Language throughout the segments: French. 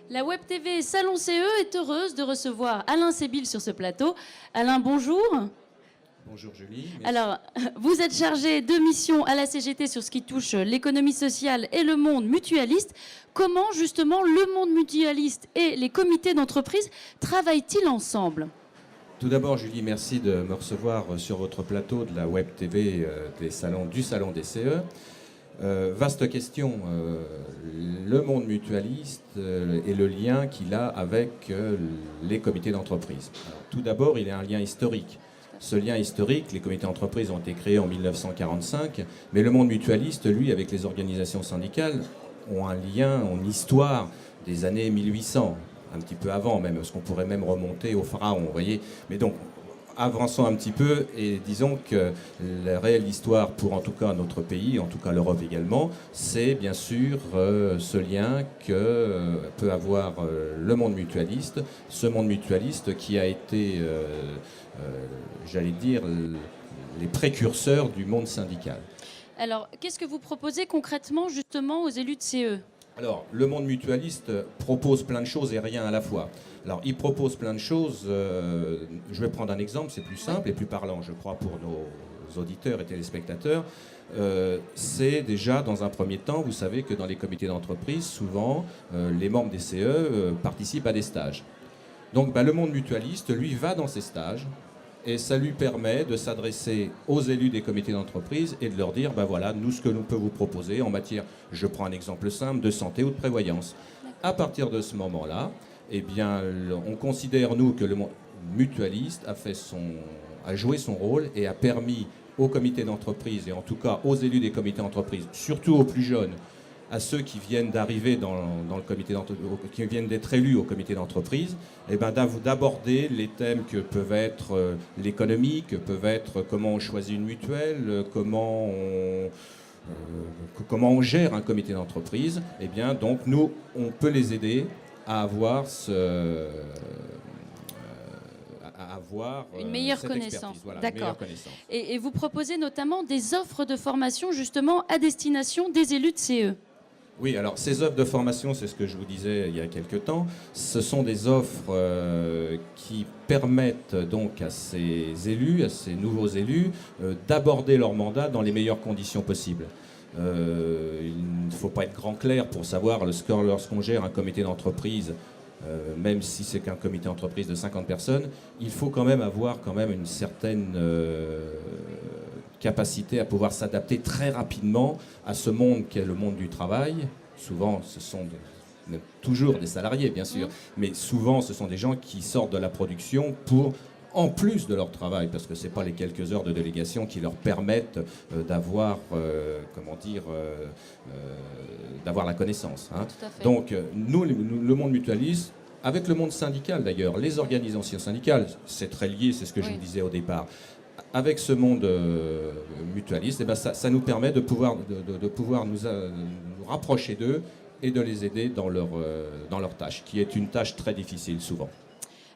La Web TV Salon CE est heureuse de recevoir Alain Sébille sur ce plateau. Alain, bonjour. Bonjour Julie. Merci. Alors, vous êtes chargé de mission à la CGT sur ce qui touche l'économie sociale et le monde mutualiste. Comment justement le monde mutualiste et les comités d'entreprise travaillent-ils ensemble ? Tout d'abord Julie, merci de me recevoir sur votre plateau de la Web TV du Salon des CE. Vaste question, le monde mutualiste et le lien qu'il a avec les comités d'entreprise. Tout d'abord, il y a un lien historique. Ce lien historique, les comités d'entreprise ont été créés en 1945, mais le monde mutualiste, lui, avec les organisations syndicales, ont un lien, une histoire des années 1800, un petit peu avant même, parce qu'on pourrait même remonter au pharaon, vous voyez. Mais donc, avançons un petit peu et disons que la réelle histoire pour en tout cas notre pays, en tout cas l'Europe également, c'est bien sûr ce lien que peut avoir le monde mutualiste, ce monde mutualiste qui a été, j'allais dire, les précurseurs du monde syndical. Alors, qu'est-ce que vous proposez concrètement justement aux élus de CE ? Alors, le monde mutualiste propose plein de choses et rien à la fois. Alors, il propose plein de choses. Je vais prendre un exemple, c'est plus simple et plus parlant, je crois, pour nos auditeurs et téléspectateurs. C'est déjà, dans un premier temps, vous savez que dans les comités d'entreprise, souvent, les membres des CE participent à des stages. Donc, le monde mutualiste, lui, va dans ces stages. Et ça lui permet de s'adresser aux élus des comités d'entreprise et de leur dire, voilà, nous, ce que nous pouvons vous proposer en matière, je prends un exemple simple, de santé ou de prévoyance. À partir de ce moment-là, eh bien, on considère, nous, que le mutualiste a joué son rôle et a permis aux comités d'entreprise, et en tout cas aux élus des comités d'entreprise, surtout aux plus jeunes, à ceux qui viennent d'arriver dans le comité qui viennent d'être élus au comité d'entreprise, d'aborder les thèmes que peuvent être l'économie, que peuvent être comment on choisit une mutuelle, comment on gère un comité d'entreprise. Eh bien, donc nous, on peut les aider à avoir une meilleure connaissance. Voilà, d'accord. Une meilleure connaissance. Et vous proposez notamment des offres de formation justement à destination des élus de CE. Oui, alors ces offres de formation, c'est ce que je vous disais il y a quelques temps, ce sont des offres qui permettent donc à ces élus, à ces nouveaux élus, d'aborder leur mandat dans les meilleures conditions possibles. Il ne faut pas être grand clair pour savoir lorsqu'on gère un comité d'entreprise, même si c'est qu'un comité d'entreprise de 50 personnes, il faut quand même avoir une certaine capacité à pouvoir s'adapter très rapidement à ce monde qu'est le monde du travail. Souvent, ce sont toujours des salariés, bien sûr, mais souvent, ce sont des gens qui sortent de la production pour, en plus de leur travail, parce que ce n'est pas les quelques heures de délégation qui leur permettent d'avoir, d'avoir la connaissance. Hein. Donc, nous, le monde mutualiste, avec le monde syndical d'ailleurs, les organisations syndicales, c'est très lié, c'est ce que je vous disais au départ. Avec ce monde mutualiste, ça nous permet de pouvoir nous rapprocher d'eux et de les aider dans leur tâche, qui est une tâche très difficile souvent.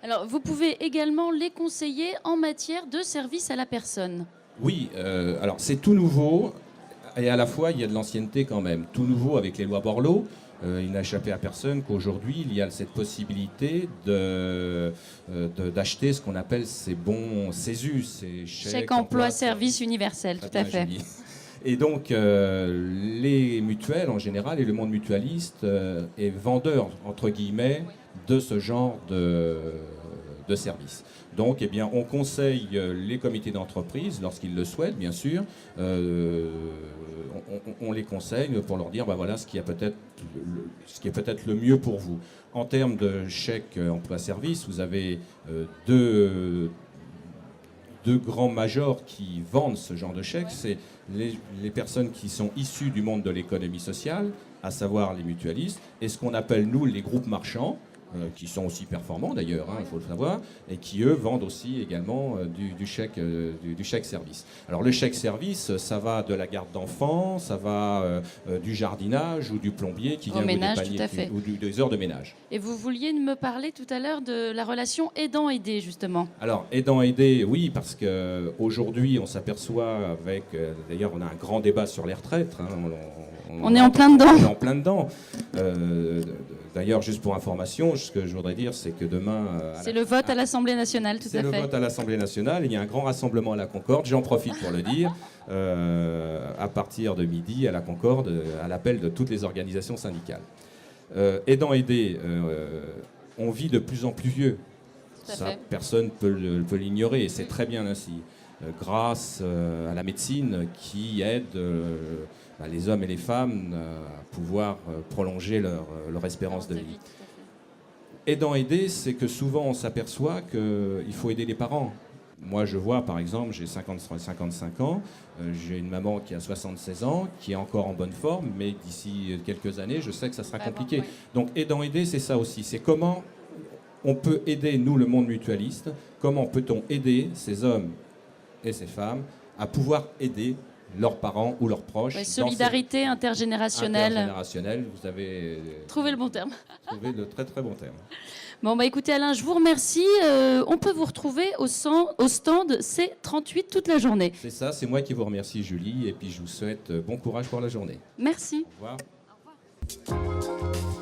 Alors, vous pouvez également les conseiller en matière de service à la personne. Oui, alors c'est tout nouveau et à la fois il y a de l'ancienneté quand même. Tout nouveau avec les lois Borloo. Il n'a échappé à personne qu'aujourd'hui, il y a cette possibilité d'acheter ce qu'on appelle ces bons CESU, ces chèques emploi service universel, tout à fait. Et donc, les mutuelles en général et le monde mutualiste est vendeur, entre guillemets, de ce genre de services. Donc, eh bien, on conseille les comités d'entreprise, lorsqu'ils le souhaitent, bien sûr, on les conseille pour leur dire, voilà, ce qui est peut-être le mieux pour vous. En termes de chèque emploi-service, vous avez deux grands majors qui vendent ce genre de chèques. C'est les personnes qui sont issues du monde de l'économie sociale, à savoir les mutualistes, et ce qu'on appelle, nous, les groupes marchands, qui sont aussi performants d'ailleurs, il faut le savoir, et qui eux vendent aussi également du chèque service. Alors le chèque service, ça va de la garde d'enfants, ça va du jardinage ou du plombier qui vient vous ménage, dépanner, tout à fait. ou des heures de ménage. Et vous vouliez me parler tout à l'heure de la relation aidant-aidé, justement. Alors, aidant-aidé, oui, parce qu'aujourd'hui, on s'aperçoit avec... D'ailleurs, on a un grand débat sur les retraites. On est en plein dedans. On est en plein dedans. D'ailleurs, juste pour information, ce que je voudrais dire, c'est que demain... c'est le vote à l'Assemblée nationale, tout à fait. C'est le vote à l'Assemblée nationale. Il y a un grand rassemblement à la Concorde. J'en profite pour le dire. À partir de midi, à la Concorde, à l'appel de toutes les organisations syndicales. Aidant-aidé, on vit de plus en plus vieux. Ça, personne ne peut l'ignorer, et c'est très bien ainsi. Grâce à la médecine qui aide les hommes et les femmes à pouvoir prolonger leur espérance de vie. Aidant-aidé, c'est que souvent on s'aperçoit qu'il faut aider les parents. Moi, je vois, par exemple, j'ai 55 ans, j'ai une maman qui a 76 ans, qui est encore en bonne forme, mais d'ici quelques années, je sais que ça sera compliqué. Donc, aidant-aidé, c'est ça aussi. C'est comment on peut aider, nous, le monde mutualiste, comment peut-on aider ces hommes et ces femmes à pouvoir aider leurs parents ou leurs proches. Solidarité intergénérationnelle. Intergénérationnelle, vous avez trouvé le bon terme. Trouvé le très très bon terme. Bon, écoutez Alain, je vous remercie. On peut vous retrouver au stand C38 toute la journée. C'est ça, c'est moi qui vous remercie Julie, et puis je vous souhaite bon courage pour la journée. Merci. Au revoir. Au revoir.